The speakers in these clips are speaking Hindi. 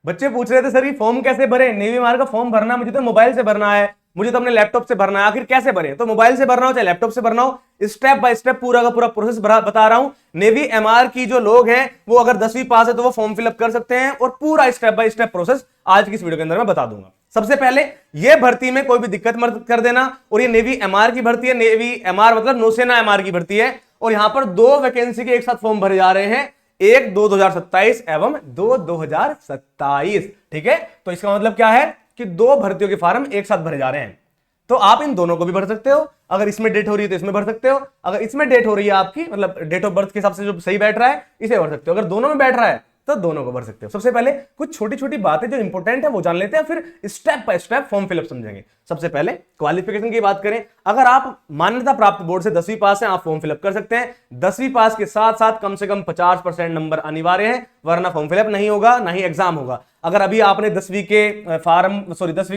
बच्चे पूछ रहे थे सर ये फॉर्म कैसे भरे, नेवी एमआर का फॉर्म भरना मुझे तो मोबाइल से भरना है, मुझे तो अपने लैपटॉप से भरना है, आखिर कैसे भरे? तो मोबाइल से भरना हो चाहे लैपटॉप से भरना हो, स्टेप बाय स्टेप पूरा का पूरा प्रोसेस बता रहा हूं। नेवी एमआर की जो लोग हैं वो अगर 10वीं पास है तो वो फॉर्म फिलअप कर सकते हैं, और पूरा स्टेप बाय स्टेप प्रोसेस आज की इस वीडियो के अंदर मैं बता दूंगा। सबसे पहले ये भर्ती में कोई भी दिक्कत मत कर देना, और ये नेवी एमआर की भर्ती है। नेवी एमआर मतलब नौसेना एमआर की भर्ती है, और यहां पर 2 वैकेंसी के एक साथ फॉर्म भरे जा रहे हैं, 1 2 2027 एवं 2 2027। ठीक है, तो इसका मतलब क्या है कि 2 भर्तियों के फॉर्म एक साथ भरे जा रहे हैं। तो आप इन दोनों को भी भर सकते हो, अगर इसमें डेट हो रही है तो इसमें भर सकते हो, अगर इसमें डेट हो रही है आपकी मतलब डेट ऑफ बर्थ के हिसाब से जो सही बैठ रहा है इसे भर सकते हो, अगर दोनों में बैठ रहा है तो दोनों को भर सकते हो। सबसे पहले कुछ छोटी छोटी बातें जो इंपॉर्टेंट है वो जान लेते हैं, फिर step by step form fill up समझेंगे। सबसे पहले क्वालिफिकेशन की बात करें, अगर आप मान्यता प्राप्त बोर्ड से 10वीं पास हैं आप फॉर्म फिलअप कर सकते हैं। 10वीं पास के साथ साथ कम से कम 50% नंबर अनिवार्य है, वरना फॉर्म फिलअप नहीं होगा, ना ही एग्जाम होगा। अगर अभी आपने 10वीं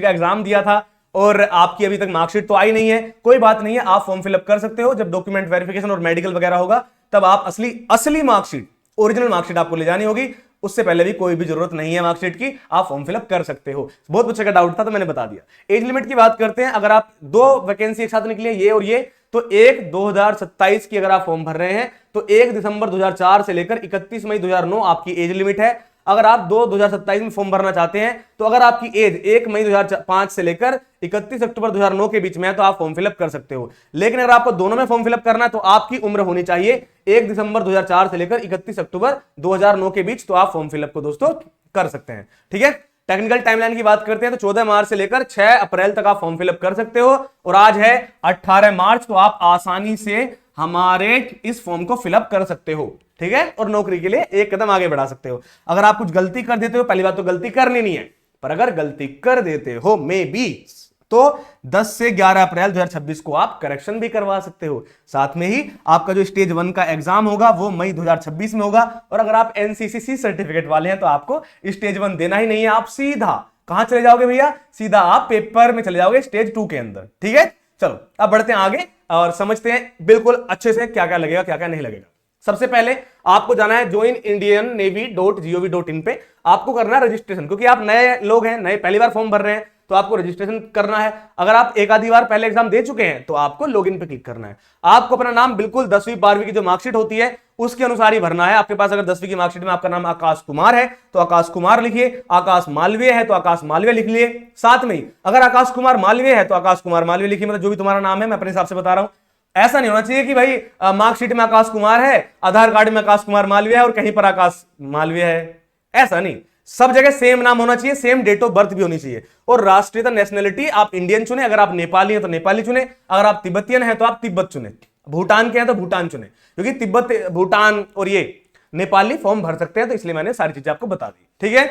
का एग्जाम दिया था और आपकी अभी तक मार्कशीट तो आई नहीं है, कोई बात नहीं है, आप फॉर्म फिलअप कर सकते हो। जब डॉक्यूमेंट वेरिफिकेशन और मेडिकल वगैरह होगा तब आप असली मार्कशीट, ओरिजिनल मार्कशीट आपको ले जानी होगी। उससे पहले भी कोई भी जरूरत नहीं है मार्कशीट की, आप फॉर्म फिलअप कर सकते हो। बहुत बच्चे का डाउट था तो मैंने बता दिया। एज लिमिट की बात करते हैं, अगर आप 2 वैकेंसी एक साथ निकली है ये और ये, तो 1 2027 की अगर आप फॉर्म भर रहे हैं तो 1 दिसंबर 2004 से लेकर 31 मई 2009 आपकी एज लिमिट है। अगर आप 2 2027 में फॉर्म भरना चाहते हैं तो अगर आपकी एज 1 मई 2005 से लेकर 31 अक्टूबर 2009 के बीच में है तो आप फॉर्म फिलअप कर सकते हो। लेकिन अगर आपको दोनों में फॉर्म फिलअप करना है तो आपकी उम्र होनी चाहिए 1 दिसंबर 2004 से लेकर 31 अक्टूबर 2009 के बीच, तो आप फॉर्म फिलअप को दोस्तों कर सकते हैं। ठीक है, टेक्निकल टाइमलाइन की बात करते हैं तो 14 मार्च से लेकर 6 अप्रैल तक आप फॉर्म फिलअप कर सकते हो, और आज है 18 मार्च, तो आप आसानी से हमारे इस फॉर्म को फिलअप कर सकते हो। ठीक है, और नौकरी के लिए एक कदम आगे बढ़ा सकते हो। अगर आप कुछ गलती कर देते हो, पहली बात तो गलती करनी नहीं है, पर अगर गलती कर देते हो मे बी, तो 10 से 11 अप्रैल 2026 को आप करेक्शन भी करवा सकते हो। साथ में ही आपका जो स्टेज 1 का एग्जाम होगा वो मई 2026 में होगा, और अगर आप एनसीसीसी सर्टिफिकेट वाले हैं तो आपको स्टेज 1 देना ही नहीं है, आप सीधा कहां चले जाओगे भैया, सीधा आप पेपर में चले जाओगे स्टेज 2 के अंदर। ठीक है, चलो अब बढ़ते हैं आगे और समझते हैं बिल्कुल अच्छे से क्या क्या लगेगा क्या क्या नहीं लगेगा। सबसे पहले आपको जाना है joinindiannavy.gov.in पे, आपको करना है रजिस्ट्रेशन, क्योंकि आप नए लोग हैं, नए पहली बार फॉर्म भर रहे हैं तो आपको रजिस्ट्रेशन करना है। अगर आप एक आधी बार पहले एग्जाम दे चुके हैं तो आपको लॉगिन पे क्लिक करना है। आपको अपना नाम बिल्कुल 10वीं 12वीं की जो मार्कशीट होती है उसके अनुसार ही भरना है। आपके पास अगर 10वीं की मार्कशीट में आपका नाम आकाश कुमार है तो आकाश कुमार लिखिए, आकाश मालवीय है तो आकाश मालवीय लिख लिए। साथ में ही अगर आकाश कुमार मालवीय है तो आकाश कुमार मालवीय लिखिए, मतलब जो भी तुम्हारा नाम है, मैं अपने हिसाब से बता रहा हूं। ऐसा नहीं होना चाहिए कि भाई मार्कशीट में आकाश कुमार है, आधार कार्ड में आकाश कुमार मालवीय है और कहीं पर आकाश मालवीय है, ऐसा नहीं। सब जगह सेम नाम होना चाहिए, सेम डेट ऑफ बर्थ भी होनी चाहिए, और राष्ट्रीयता नेशनलिटी आप इंडियन चुने, अगर आप नेपाली हैं तो नेपाली चुने, अगर आप तिब्बतियन हैं तो आप तिब्बत चुने, भूटान के हैं तो भूटान चुने, क्योंकि तिब्बत भूटान और ये नेपाली फॉर्म भर सकते हैं, तो इसलिए मैंने सारी चीजें आपको बता दी। ठीक है,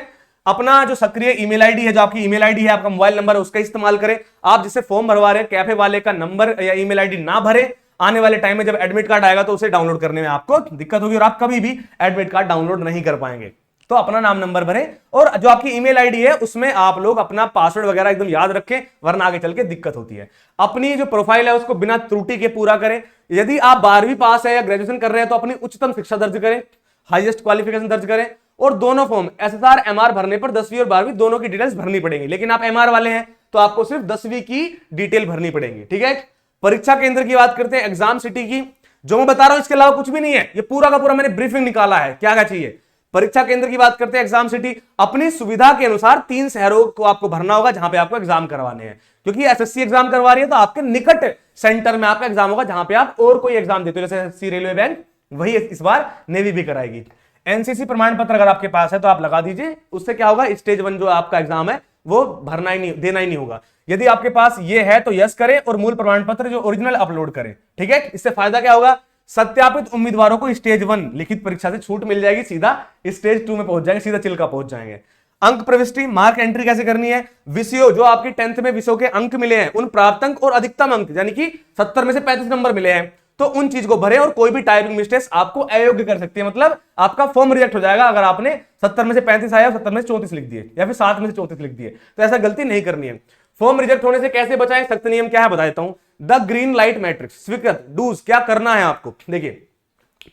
अपना जो सक्रिय ईमेल आईडी है, जो आपकी ईमेल आईडी है, आपका मोबाइल नंबर है, उसका इस्तेमाल करें। आप जिससे फॉर्म भरवा रहे हैं कैफे वाले का नंबर या ईमेल आईडी ना भरे, आने वाले टाइम में जब एडमिट कार्ड आएगा तो उसे डाउनलोड करने में आपको दिक्कत होगी और आप कभी भी एडमिट कार्ड डाउनलोड नहीं कर पाएंगे। तो अपना नाम नंबर भरें, और जो आपकी ईमेल आईडी है उसमें आप लोग अपना पासवर्ड वगैरह एकदम याद रखें, वरना आगे चल के दिक्कत होती है। अपनी जो प्रोफाइल है उसको बिना त्रुटि के पूरा करें। यदि आप 12वीं पास है या ग्रेजुएशन कर रहे हैं तो अपनी उच्चतम शिक्षा दर्ज करें, हाईएस्ट क्वालिफिकेशन दर्ज करें, और दोनों फॉर्म एसएसआर एमआर भरने पर 10वीं और 12वीं दोनों की डिटेल्स भरनी पड़ेगी। लेकिन आप एमआर वाले हैं तो आपको सिर्फ 10वीं की डिटेल भरनी पड़ेगी। ठीक है, परीक्षा केंद्र की बात करते हैं, एग्जाम सिटी की, जो मैं बता रहा हूं इसके अलावा कुछ भी नहीं है, ये पूरा का पूरा मैंने ब्रीफिंग निकाला है क्या क्या चाहिए। परीक्षा केंद्र की बात करते हैं, एग्जाम सिटी, अपनी सुविधा के अनुसार 3 शहरों को आपको भरना होगा जहां पे आपको एग्जाम करवाने हैं, क्योंकि एसएससी एग्जाम करवा रही है तो आपके निकट सेंटर में आपका एग्जाम होगा जहां पे आप और कोई एग्जाम देते हो, जैसे एसएससी रेलवे बैंक, वही इस बार नेवी भी कराएगी। एनसीसी प्रमाण पत्र अगर आपके पास है तो आप लगा दीजिए, उससे क्या होगा, स्टेज 1 जो आपका एग्जाम है वो भरना ही नहीं, देना ही नहीं होगा। यदि आपके पास ये है तो यस करें और मूल प्रमाण पत्र जो ओरिजिनल अपलोड करें। ठीक है, इससे फायदा क्या होगा, सत्यापित उम्मीदवारों को स्टेज 1 लिखित परीक्षा से छूट मिल जाएगी, सीधा स्टेज 2 में पहुंच जाएंगे, सीधा चिल्का पहुंच जाएंगे। अंक प्रविष्टि, मार्क एंट्री कैसे करनी है, विषयों जो आपकी 10th में विषयों के अंक मिले हैं उन प्राप्त अंक और अधिकतम अंक, यानी कि 70 में से 35 नंबर मिले हैं तो उन चीज को भरें, और कोई भी टाइपिंग मिस्टेक्स आपको अयोग्य कर सकती है, मतलब आपका फॉर्म रिजेक्ट हो जाएगा अगर आपने 70 में से 35 आया, 70 में से 34 लिख दिए या फिर 7 में से 34 लिख दिए, तो ऐसा गलती नहीं करनी है। फॉर्म रिजेक्ट होने से कैसे बचाएं, सख्त नियम क्या है बता देता हूं। द ग्रीन लाइट मैट्रिक्स स्वीकृत डूज, क्या करना है आपको, देखिए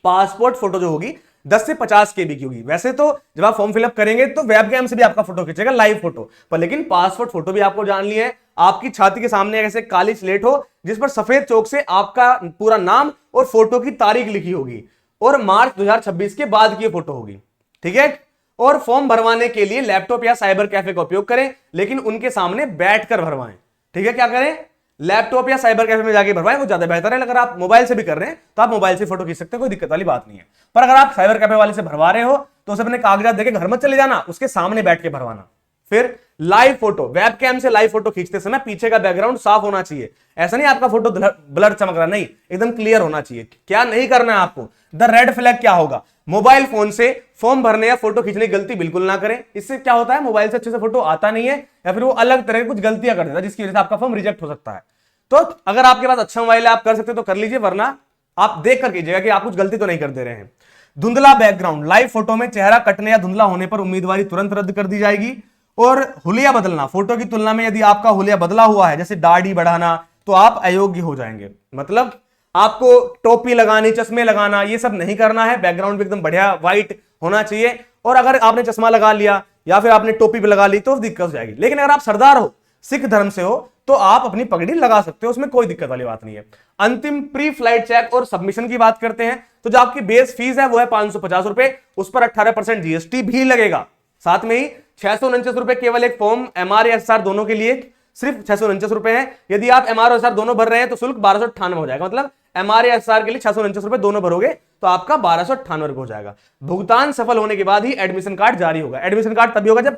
पासपोर्ट फोटो जो होगी 10 से 50 KB की होगी। वैसे तो जब आप फॉर्म फिलअप करेंगे तो वेबकैम से भी आपका फोटो खींचेगा, लाइव फोटो पर, लेकिन पासपोर्ट फोटो भी आपको जान ली है। आपकी छाती के सामने ऐसे काली स्लेट हो जिस पर सफेद चौक से आपका पूरा नाम और फोटो की तारीख लिखी होगी, और मार्च 2026 के बाद की फोटो होगी, ठीक है। और फॉर्म भरवाने के लिए लैपटॉप या साइबर कैफे का उपयोग करें, लेकिन उनके सामने बैठकर भरवाएं, ठीक है। क्या करें, लैपटॉप या साइबर कैफे में जाके भरवाएं, वो ज्यादा बेहतर है। अगर आप मोबाइल से भी कर रहे हैं तो आप मोबाइल से फोटो खींच सकते हैं, कोई दिक्कत वाली बात नहीं है। पर अगर आप साइबर कैफे वाले से भरवा रहे हो तो उसे अपने कागजात देके घर मत चले जाना, उसके सामने बैठ के भरवाना। फिर लाइव फोटो, वेबकैम से लाइव फोटो खींचते समय पीछे का बैकग्राउंड साफ होना चाहिए। ऐसा नहीं आपका फोटो ब्लर चमक रहा, नहीं, एकदम क्लियर होना चाहिए। क्या नहीं करना है आपको, द रेड फ्लैग क्या होगा, मोबाइल फोन से फॉर्म भरने या फोटो खींचने की गलती बिल्कुल ना करें। इससे क्या होता है, मोबाइल से अच्छे से फोटो आता नहीं है या फिर वो अलग तरह की कुछ गलतियां कर देता है, जिसकी वजह से आपका फॉर्म रिजेक्ट हो सकता है। तो अगर आपके पास अच्छा मोबाइल है, आप कर सकते तो कर लीजिए, वरना आप देख कर कीजिएगा कि आप कुछ गलती तो नहीं कर दे रहे हैं। धुंधला बैकग्राउंड, लाइव फोटो में चेहरा कटने या धुंधला होने पर उम्मीदवारी तुरंत रद्द कर दी जाएगी। और हुलिया बदलना, फोटो की तुलना में यदि आपका हुलिया बदला हुआ है, जैसे दाढ़ी बढ़ाना, तो आप अयोग्य हो जाएंगे। मतलब आपको टोपी लगानी, चश्मे लगाना, ये सब नहीं करना है। बैकग्राउंड भी एकदम बढ़िया व्हाइट होना चाहिए। और अगर आपने चश्मा लगा लिया या फिर आपने टोपी भी लगा ली तो दिक्कत हो जाएगी। लेकिन अगर आप सरदार हो, सिख धर्म से हो, तो आप अपनी पगड़ी लगा सकते हो, उसमें कोई दिक्कत वाली बात नहीं है। अंतिम प्री फ्लाइट चेक और सबमिशन की बात करते हैं तो जो आपकी बेस फीस है वो है 550 रुपए, उस पर 18% जीएसटी भी लगेगा। साथ में ही 649 रुपए केवल एक फॉर्म MR या SR दोनों के लिए सिर्फ 649 रुपए है। यदि आप MR और SR दोनों भर रहे हैं तो शुल्क 1298 हो जाएगा। मतलब MR या SR के लिए 649 रुपए दोनों भरोगे तो आपका 1298 रुपए हो जाएगा। भुगतान सफल होने के बाद ही एडमिशन कार्ड जारी होगा। एडमिशन कार्ड तभी होगा जब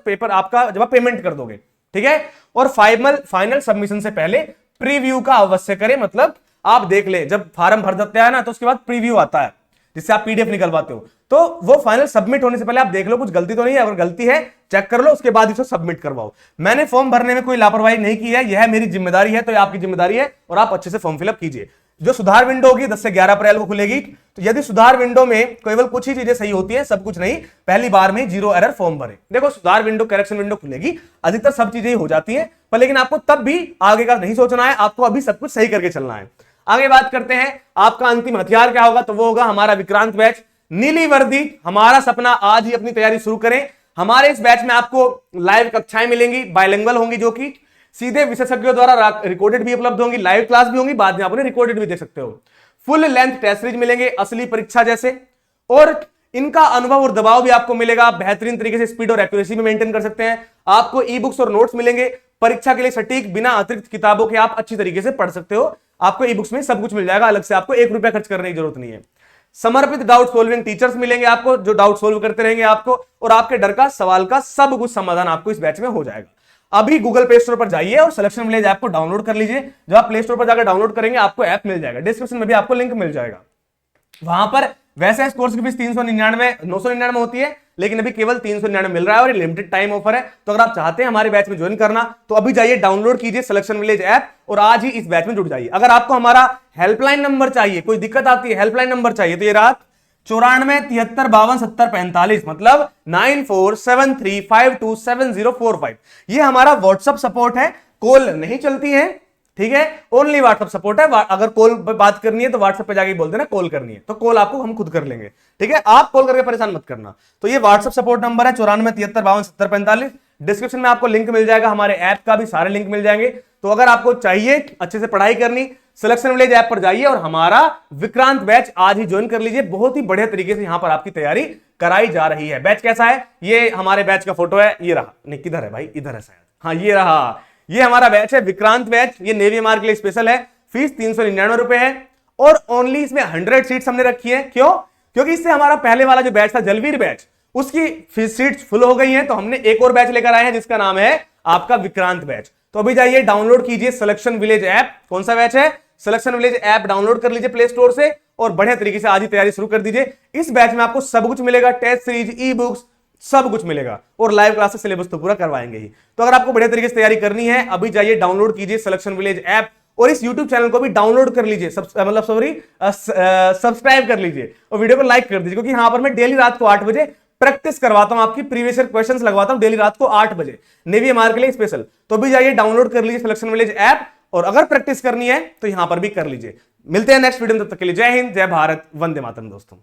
आप पेमेंट कर दोगे, ठीक है। और फाइनल सबमिशन से पहले प्रीव्यू का अवश्य करें। मतलब आप देख ले, जब फॉर्म भर देते हैं ना तो उसके बाद प्रीव्यू आता है जिससे आप PDF निकलवाते हो, तो वो फाइनल सबमिट होने से पहले आप देख लो कुछ गलती तो नहीं है। अगर गलती है चेक कर लो, उसके बाद इसे सबमिट करवाओ। मैंने फॉर्म भरने में कोई लापरवाही नहीं की है, यह मेरी जिम्मेदारी है, तो ये आपकी जिम्मेदारी है और आप अच्छे से फॉर्म फिलअप कीजिए। जो सुधार विंडो होगी 10 से 11 अप्रैल को खुलेगी। तो यदि सुधार विंडो में केवल कुछ ही चीजें सही होती है, सब कुछ नहीं, पहली बार में 0 एरर फॉर्म भरे। देखो सुधार विंडो, करेक्शन विंडो खुलेगी, अधिकतर सब चीजें ही हो जाती है, पर लेकिन आपको तब भी आगे का नहीं सोचना है, आपको अभी सब कुछ सही करके चलना है। आगे बात करते हैं आपका अंतिम हथियार क्या होगा, तो वो होगा हमारा विक्रांत बैच, नीली वर्दी। हमारा सपना, आज ही अपनी तैयारी शुरू करें। हमारे इस बैच में आपको लाइव कक्षाएं मिलेंगी, बायलिंगुअल होंगी, जो कि सीधे विशेषज्ञों द्वारा रिकॉर्डेड भी उपलब्ध होंगी, लाइव क्लास भी होंगी, बाद में आप उन्हें रिकॉर्डेड भी देख सकते हो। फुल लेंथ टेस्ट सीरीज मिलेंगे, असली परीक्षा जैसे, और इनका अनुभव और दबाव भी आपको मिलेगा। बेहतरीन तरीके से स्पीड और एक्यूरेसी में मेंटेन कर सकते हैं। आपको ई बुक्स और नोट्स मिलेंगे, परीक्षा के लिए सटीक, बिना अतिरिक्त किताबों के आप अच्छी तरीके से पढ़ सकते हो। आपको ई बुक्स में सब कुछ मिल जाएगा, अलग से आपको 1 रुपया खर्च करने की जरूरत नहीं है। समर्पित डाउट सॉल्विंग टीचर्स मिलेंगे आपको, जो डाउट सॉल्व करते रहेंगे आपको, और आपके डर का, सवाल का सब कुछ समाधान आपको इस बैच में हो जाएगा। अभी गूगल प्ले स्टोर पर जाइए और सिलेक्शन विलेज ऐप को डाउनलोड कर लीजिए। जब आप प्ले स्टोर पर जाकर डाउनलोड करेंगे आपको ऐप मिल जाएगा, डिस्क्रिप्शन में भी आपको लिंक मिल जाएगा। वहां पर वैसे इस कोर्स की फीस 999 होती है, लेकिन अभी केवल 399 मिल रहा है और ये लिमिटेड टाइम ऑफर है। तो अगर आप चाहते हैं हमारे बैच में ज्वाइन करना तो अभी जाइए, डाउनलोड कीजिए सिलेक्शन विलेज ऐप और आज ही इस बैच में जुड़ जाइए। अगर आपको हमारा हेल्पलाइन नंबर चाहिए, कोई दिक्कत आती है, हेल्पलाइन नंबर चाहिए, तो ये रात 94 73 52 70 45, मतलब 9473527045, ये हमारा व्हाट्सएप सपोर्ट है। कॉल नहीं चलती है, ठीक है, ओनली व्हाट्सएप सपोर्ट है। अगर कॉल पर बात करनी है तो व्हाट्सएप पे जाके बोल देना कॉल करनी है, तो कॉल आपको हम खुद कर लेंगे, ठीक है। आप कॉल करके परेशान मत करना। तो ये व्हाट्सएप सपोर्ट नंबर है 94 73 52 70 45। डिस्क्रिप्शन में आपको लिंक मिल जाएगा, हमारे ऐप का भी सारे लिंक मिल जाएंगे। तो अगर आपको चाहिए अच्छे से पढ़ाई करनी, सिलेक्शन विलेज ऐप पर जाइए और हमारा विक्रांत बैच आज ही ज्वाइन कर लीजिए। बहुत ही बढ़िया तरीके से यहां पर आपकी तैयारी कराई जा रही है। बैच कैसा है, ये हमारे बैच का फोटो है, ये रहा, नहीं किधर है भाई, इधर है शायद, हाँ ये रहा, ये हमारा बैच है विक्रांत बैच। ये नेवी मार्क के लिए स्पेशल है, फीस 399 रुपए है और ओनली इसमें 100 सीट्स हमने रखी है। क्यों? क्योंकि इससे हमारा पहले वाला जो बैच था जलवीर बैच, उसकी फीस सीट्स फुल हो गई हैं, तो हमने एक और बैच लेकर आए हैं जिसका नाम है आपका विक्रांत बैच। तो अभी जाइए डाउनलोड कीजिए सिलेक्शन विलेज ऐप। कौन सा बैच है? सिलेक्शन विलेज ऐप डाउनलोड कर लीजिए प्ले स्टोर से और बढ़िया तरीके से आज ही तैयारी शुरू कर दीजिए। इस बैच में आपको सब कुछ मिलेगा, टेस्ट सीरीज, ई बुक्स, सब कुछ मिलेगा और लाइव क्लासेस, सिलेबस तो पूरा करवाएंगे ही। तो अगर आपको बढ़िया तरीके से तैयारी करनी है, अभी जाइए डाउनलोड कीजिए सिलेक्शन विलेज ऐप और इस YouTube चैनल को भी डाउनलोड कर लीजिए, सब्सक्राइब कर लीजिए और वीडियो को लाइक कर दीजिए, क्योंकि यहां पर मैं डेली रात को 8 बजे प्रैक्टिस करवाता हूं, आपकी प्रीवियस ईयर क्वेश्चंस लगवाता हूं डेली रात को 8 बजे नेवी एमआर के लिए स्पेशल। तो अभी जाइए डाउनलोड कर लीजिए सिलेक्शन विलेज ऐप और अगर प्रैक्टिस करनी है तो यहां पर भी कर लीजिए। मिलते हैं नेक्स्ट वीडियो में, तब तक के लिए जय हिंद, जय भारत, वंदे मातरम दोस्तों।